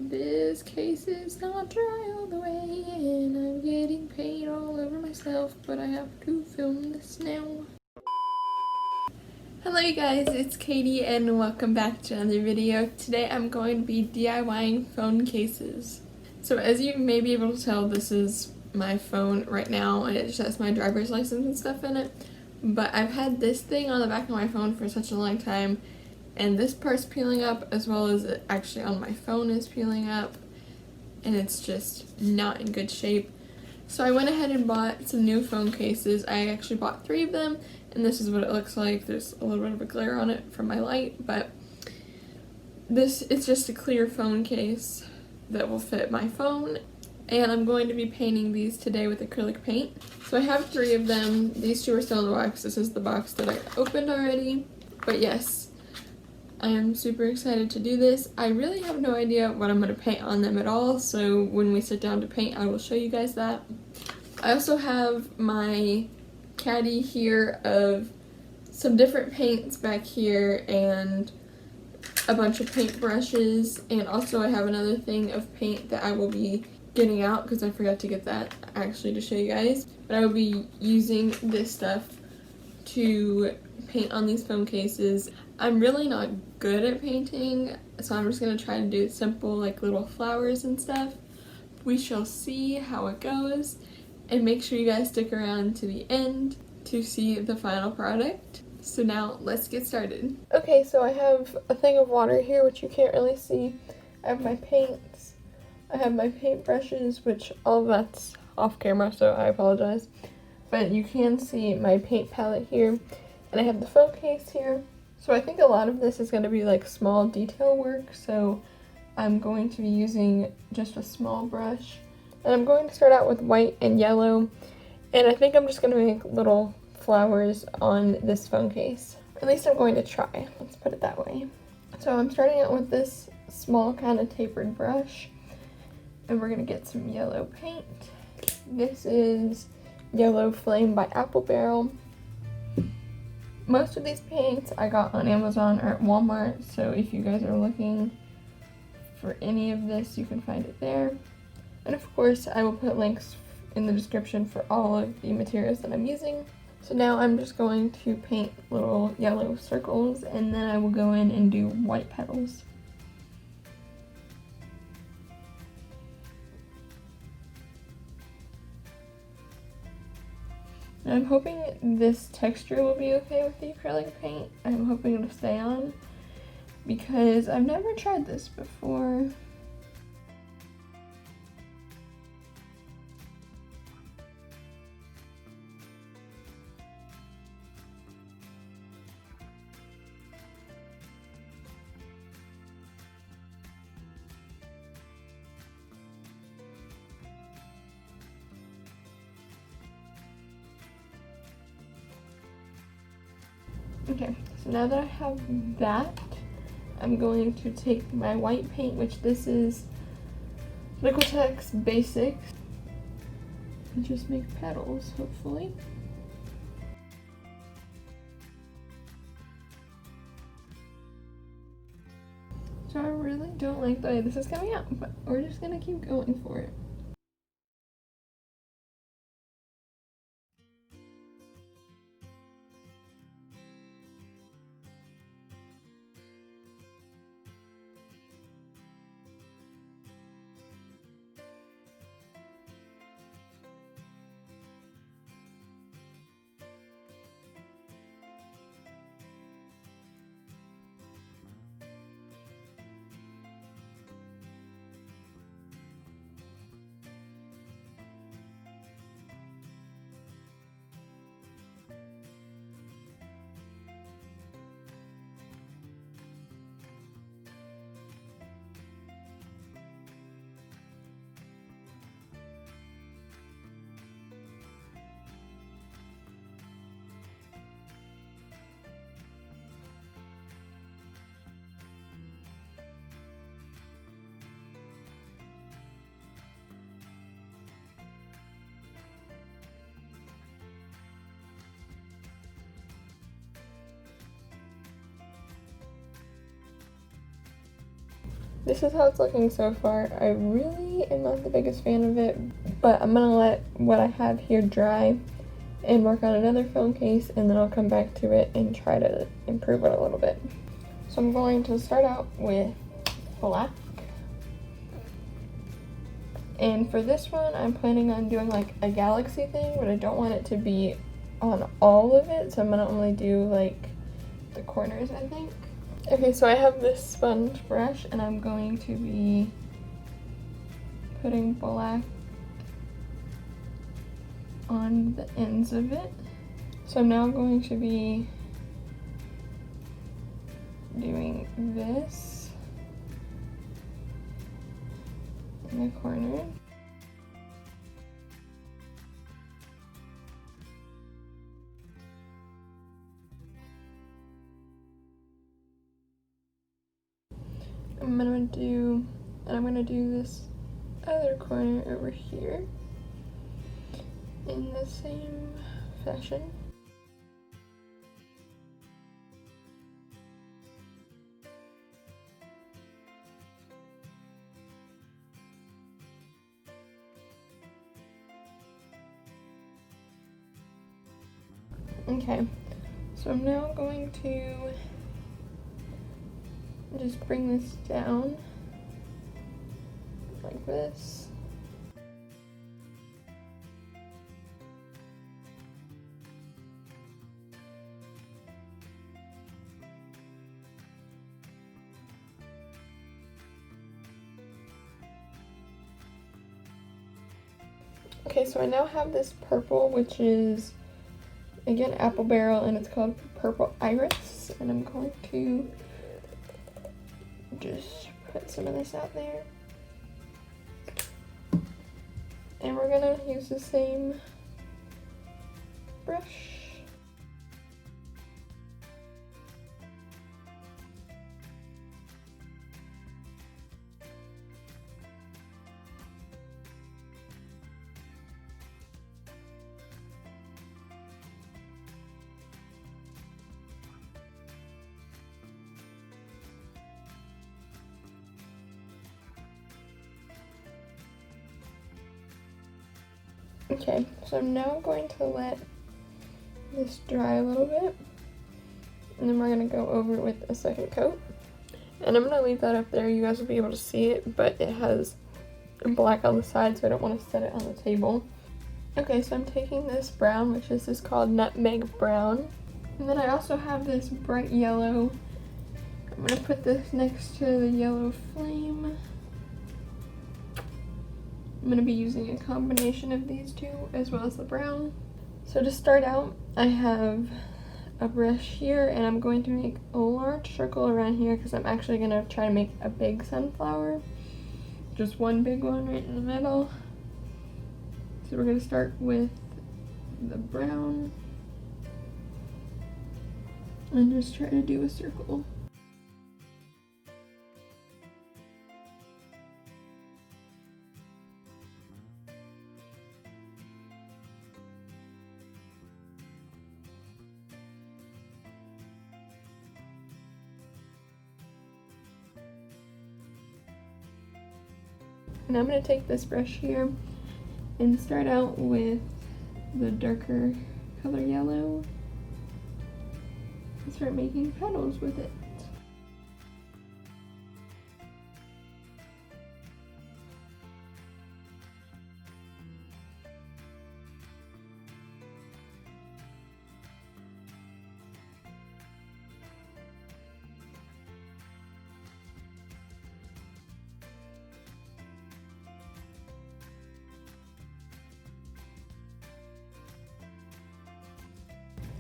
This case is not dry all the way, and I'm getting paint all over myself, but I have to film this now. Hello you guys, it's Katie and welcome back to another video. Today I'm going to be DIYing phone cases. So as you may be able to tell, this is my phone right now and it just has my driver's license and stuff in it. But I've had this thing on the back of my phone for such a long time, and this part's peeling up as well as it actually on my phone is peeling up, and it's just not in good shape. So I went ahead and bought some new phone cases. I actually bought 3 of them, and this is what it looks like. There's a little bit of a glare on it from my light, but this is just a clear phone case that will fit my phone, and I'm going to be painting these today with acrylic paint. So I have 3 of them. These 2 are still in the box. This is the box that I opened already, but yes, I am super excited to do this. I really have no idea what I'm going to paint on them at all, so when we sit down to paint, I will show you guys that. I also have my caddy here of some different paints back here and a bunch of paint brushes, and also I have another thing of paint that I will be getting out because I forgot to get that actually to show you guys. But I will be using this stuff to paint on these phone cases. I'm really not good at painting, so I'm just going to try to do simple like little flowers and stuff. We shall see how it goes, and make sure you guys stick around to the end to see the final product. So now let's get started. Okay, so I have a thing of water here which you can't really see. I have my paints, I have my paint brushes, which all of that's off camera, so I apologize. But you can see my paint palette here, and I have the phone case here. So I think a lot of this is going to be like small detail work, so I'm going to be using just a small brush. And I'm going to start out with white and yellow, and I think I'm just going to make little flowers on this phone case. At least I'm going to try, let's put it that way. So I'm starting out with this small kind of tapered brush, and we're going to get some yellow paint. This is Yellow Flame by Apple Barrel. Most of these paints I got on Amazon or at Walmart, so if you guys are looking for any of this, you can find it there. And of course, I will put links in the description for all of the materials that I'm using. So now I'm just going to paint little yellow circles, and then I will go in and do white petals. And I'm hoping this texture will be okay with the acrylic paint. I'm hoping it'll stay on, because I've never tried this before. Okay, so now that I have that, I'm going to take my white paint, which this is Liquitex Basics, and just make petals, hopefully. So I really don't like the way this is coming out, but we're just gonna keep going for it. this is how it's looking so far. I really am not the biggest fan of it, but I'm gonna let what I have here dry and work on another phone case, and then I'll come back to it and try to improve it a little bit. So I'm going to start out with black. And for this one, I'm planning on doing like a galaxy thing, but I don't want it to be on all of it, so I'm gonna only do like the corners, I think. Okay, so I have this sponge brush, and I'm going to be putting black on the ends of it. So I'm now going to be doing this in the corner. I'm gonna do this other corner over here in the same fashion. Okay, so I'm now going to just bring this down like this. Okay, so I now have this purple, which is again apple barrel, and it's called Purple Iris, and I'm going to just put some of this out there. And we're gonna use the same brush. Okay, so I'm now going to let this dry a little bit, and then we're going to go over it with a second coat. And I'm going to leave that up there, you guys will be able to see it, but it has black on the side, so I don't want to set it on the table. Okay, so I'm taking this brown, which is called Nutmeg Brown, and then I also have this bright yellow. I'm going to put this next to the yellow flame. I'm going to be using a combination of these two as well as the brown. So to start out, I have a brush here, and I'm going to make a large circle around here because I'm actually going to try to make a big sunflower. Just one big one right in the middle. So we're going to start with the brown and just try to do a circle. And I'm going to take this brush here and start out with the darker color yellow and start making petals with it.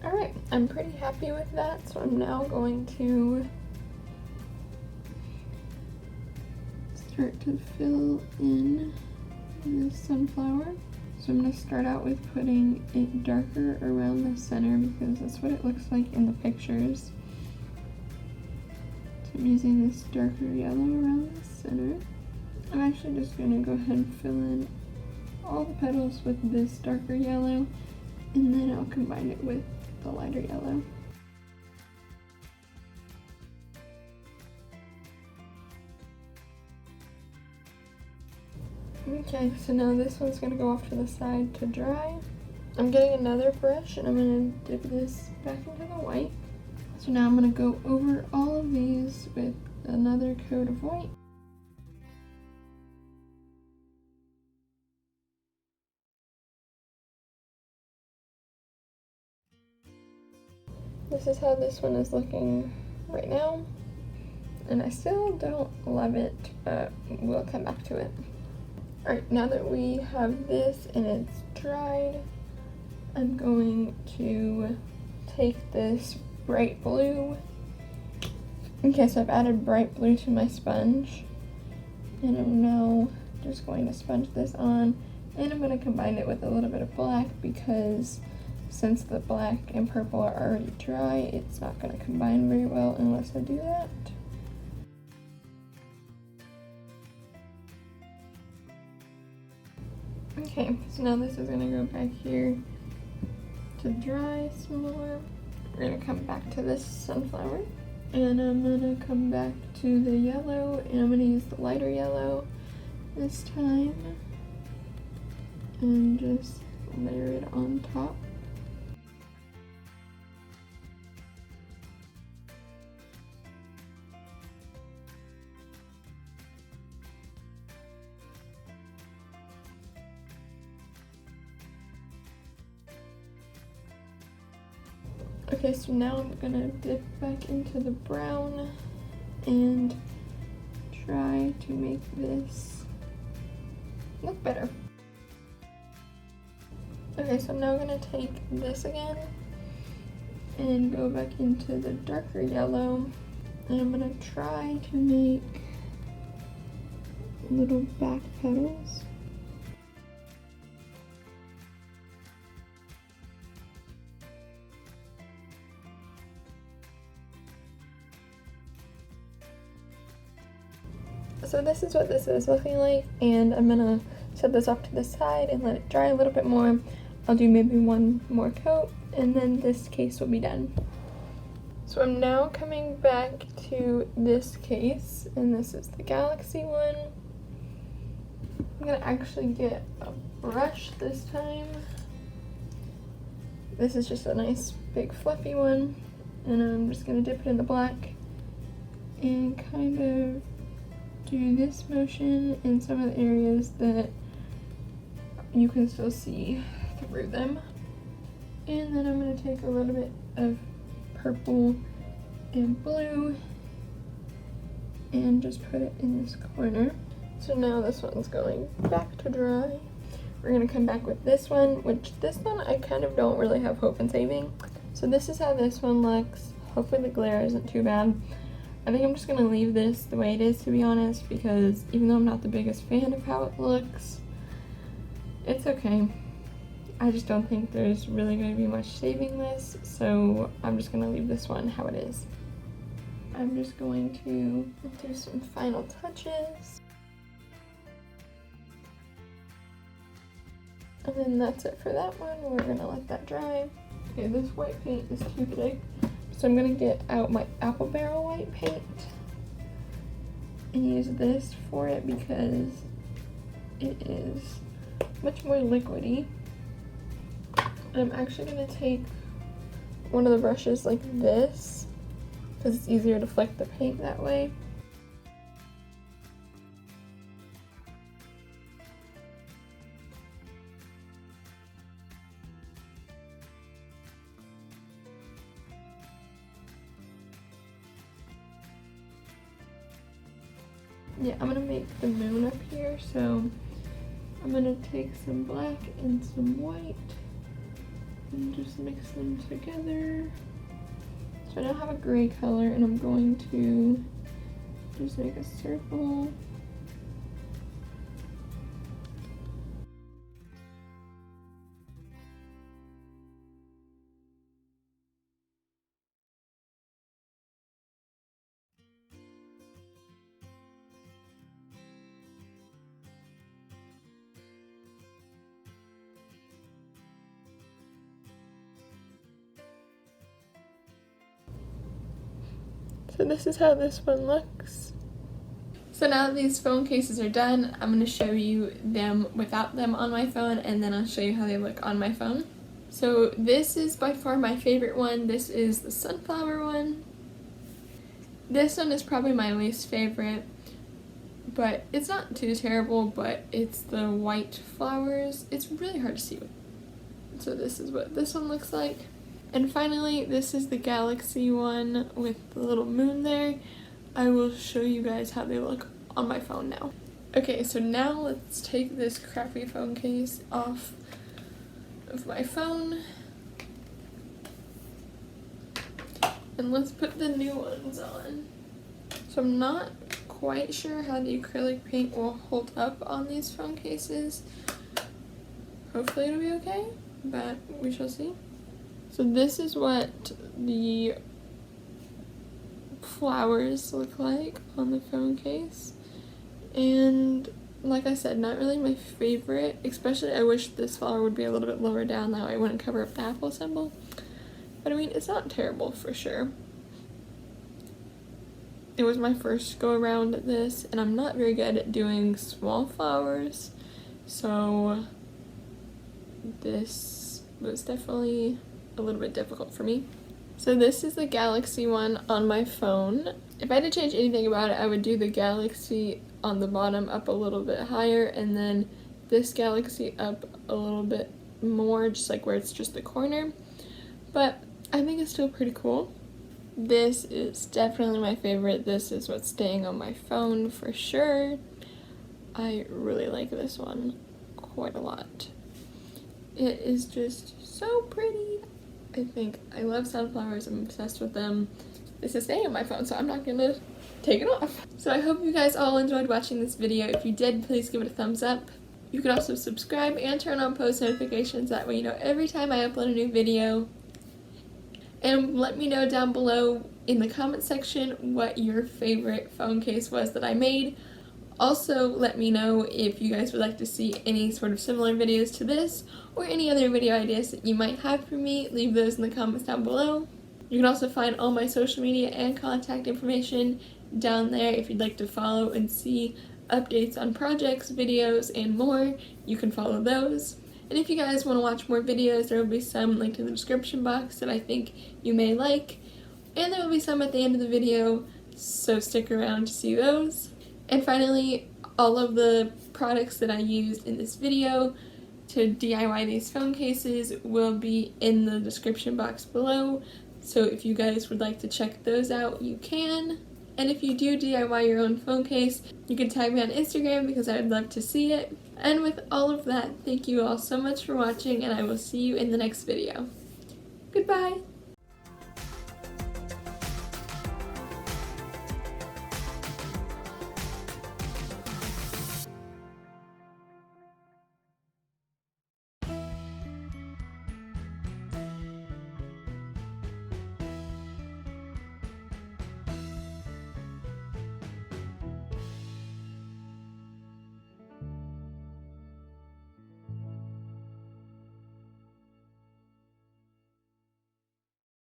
Alright, I'm pretty happy with that, so I'm now going to start to fill in this sunflower. So I'm going to start out with putting it darker around the center because that's what it looks like in the pictures. So I'm using this darker yellow around the center. I'm actually just going to go ahead and fill in all the petals with this darker yellow, and then I'll combine it with the lighter yellow. Okay, so now this one's gonna go off to the side to dry. I'm getting another brush and I'm gonna dip this back into the white. So now I'm gonna go over all of these with another coat of white. This is how this one is looking right now. And I still don't love it, but we'll come back to it. Alright, now that we have this and it's dried, I'm going to take this bright blue. Okay, so I've added bright blue to my sponge. And I'm now just going to sponge this on. And I'm going to combine it with a little bit of black because since the black and purple are already dry, it's not going to combine very well unless I do that. Okay, so now this is gonna go back here to dry some more. We're gonna come back to this sunflower. And I'm gonna come back to the yellow, and I'm gonna use the lighter yellow this time. And just layer it on top. Okay, so now I'm gonna dip back into the brown and try to make this look better. Okay, so I'm now gonna take this again and go back into the darker yellow, and I'm gonna try to make little back petals. So this is what this is looking like, and I'm gonna set this off to the side and let it dry a little bit more. I'll do maybe one more coat, and then this case will be done. So I'm now coming back to this case, and this is the Galaxy one. I'm gonna actually get a brush this time. This is just a nice big fluffy one, and I'm just gonna dip it in the black and kind of do this motion in some of the areas that you can still see through them. And then I'm going to take a little bit of purple and blue and just put it in this corner. So now this one's going back to dry. We're going to come back with this one, which this one I kind of don't really have hope in saving. So this is how this one looks. Hopefully the glare isn't too bad. I think I'm just gonna leave this the way it is, to be honest, because even though I'm not the biggest fan of how it looks, it's okay. I just don't think there's really gonna be much saving this, so I'm just gonna leave this one how it is. I'm just going to do some final touches. And then that's it for that one. We're gonna let that dry. Okay, this white paint is too thick. So I'm gonna get out my apple barrel white paint and use this for it because it is much more liquidy. I'm actually gonna take one of the brushes like this because it's easier to flick the paint that way. Yeah, I'm gonna make the moon up here, so I'm gonna take some black and some white and just mix them together. So I now have a gray color, and I'm going to just make a circle. So this is how this one looks. So now that these phone cases are done, I'm going to show you them without them on my phone, and then I'll show you how they look on my phone. So this is by far my favorite one. This is the sunflower one. This one is probably my least favorite, but it's not too terrible, but it's the white flowers. It's really hard to see. So this is what this one looks like. And finally, this is the galaxy one with the little moon there. I will show you guys how they look on my phone now. Okay, so now let's take this crappy phone case off of my phone. And let's put the new ones on. So I'm not quite sure how the acrylic paint will hold up on these phone cases. Hopefully it'll be okay, but we shall see. So this is what the flowers look like on the phone case, and like I said, not really my favorite, especially I wish this flower would be a little bit lower down, that way I wouldn't cover up the apple symbol, but I mean, it's not terrible for sure. It was my first go around at this, and I'm not very good at doing small flowers, so this was definitely a little bit difficult for me. So this is the galaxy one on my phone. If I had to change anything about it, I would do the galaxy on the bottom up a little bit higher, and then this galaxy up a little bit more, just like where it's just the corner. But I think it's still pretty cool. This is definitely my favorite. This is what's staying on my phone for sure. I really like this one quite a lot. It is just so pretty. I love sunflowers. I'm obsessed with them. This is staying on my phone, so I'm not gonna take it off. So I hope you guys all enjoyed watching this video. If you did, please give it a thumbs up. You can also subscribe and turn on post notifications. That way you know every time I upload a new video. And let me know down below in the comment section what your favorite phone case was that I made. Also, let me know if you guys would like to see any sort of similar videos to this, or any other video ideas that you might have for me. Leave those in the comments down below. You can also find all my social media and contact information down there if you'd like to follow and see updates on projects, videos, and more. You can follow those. And if you guys want to watch more videos, there will be some linked in the description box that I think you may like. And there will be some at the end of the video, so stick around to see those. And finally, all of the products that I used in this video to DIY these phone cases will be in the description box below. So if you guys would like to check those out, you can. And if you do DIY your own phone case, you can tag me on Instagram because I would love to see it. And with all of that, thank you all so much for watching, and I will see you in the next video. Goodbye!